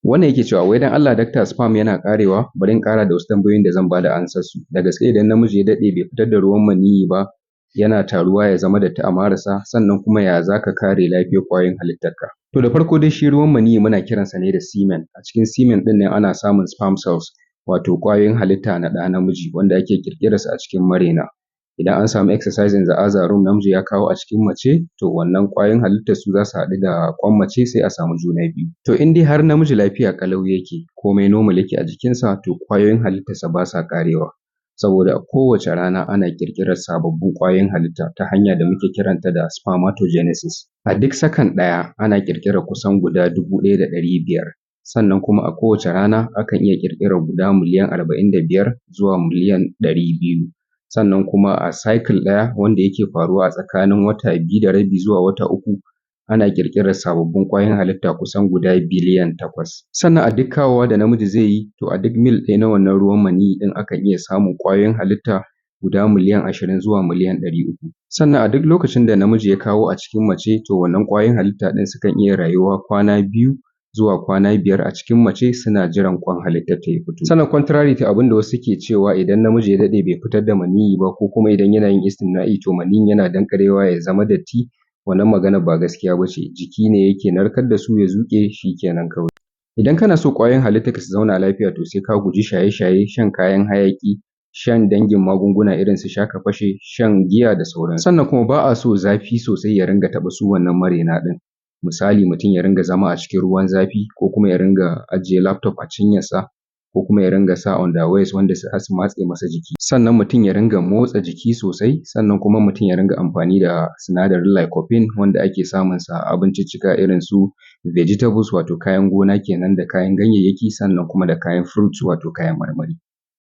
Wannan yake cewa wai don Allah dakta sperm yana ƙarewa? Bari in ƙara da wasu tambayoyin da zan ba da amsarsu. Da gaske idan namiji ya daɗe bai fitar da ruwan maniyyi ba yana taruwa ya zama datti a marasa, sannan kuma ya za ka kare lafiyar ƙwayoyin halittarka? To da farko dai shi ruwan maniyyi muna kiransa ne da semen. A cikin semen ɗin ne ana samun sperm cells, wato ƙwayoyin halitta na ɗa namiji wanda ake ƙirƙirarsa a cikin maraina. Idan an samu exercise in the other room namiji ya kawo a cikin mace, to wannan ƙwayoyin halittar su za su haɗu da ƙwan mace sai a samu juna biyu. To in dai har namiji lafiya ƙalau yake, komai normal yake a jikinsa, to ƙwayoyin halittarsa ba sa ƙarewa. Saboda a kowace rana ana ƙirƙirar sababbin ƙwayoyin halitta ta hanya da muke kiranta da spermatogenesis. A duk second ɗaya ana ƙirƙirar kusan guda 1,500. Sannan kuma a kowace rana akan iya ƙirƙirar guda miliyan 45 zuwa miliyan 200. Sannan kuma a cycle ɗaya wanda yake faruwa a tsakanin wata 2 da rabi zuwa wata 3, ana ƙirƙirar sababbin ƙwayoyin halitta kusan guda biliyan 8. Sannan a duk kawowa da namiji zai yi, to a duk mil ɗaya na wannan ruwan maniyyi ɗin akan iya samun ƙwayoyin halitta guda miliyan 20 zuwa miliyan 300. Sannan a duk lokacin da namiji ya kawo a cikin mace, to wannan ƙwayoyin halitta ɗin sukan iya rayuwa kwana 2 zuwa kwana 5 a cikin mace suna jiran ƙwan halittarta ya fito. Sannan contrary to abin da wasu ke cewa idan namiji ya daɗe bai fitar da maniyyi ba, ko kuma idan yana yin istimna'i to maniyyin yana danƙarewa ya zama datti, wannan maganar ba gaskiya ba ce. Jiki ne yake narkar da su ya zuƙe shi kenan kawai. Idan kana so ƙwayoyin halittarka su zauna lafiya, to sai ka guji shaye-shaye, shan kayan hayaƙi, shan dangin magunguna irin su sha ka fashe, shan giya da sauransu. Sannan kuma ba a so zafi sosai ya ringa taɓa su wannan maraina ɗin. Misali mutum ya ringa zama a cikin ruwan zafi, ko kuma ya ringa ajiye laptop a cinyarsa, ko kuma ya ringa sa underwears wanda za su matse masa jiki. Sannan mutum ya ringa motsa jiki sosai, sannan kuma mutum ya ringa amfani da sinadarin lycopene wanda ake samunsa a abinciccika irin su vegetables wato kayan gona kenan da kayan ganyayyaki, sannan kuma da kayan fruits wato kayan marmari.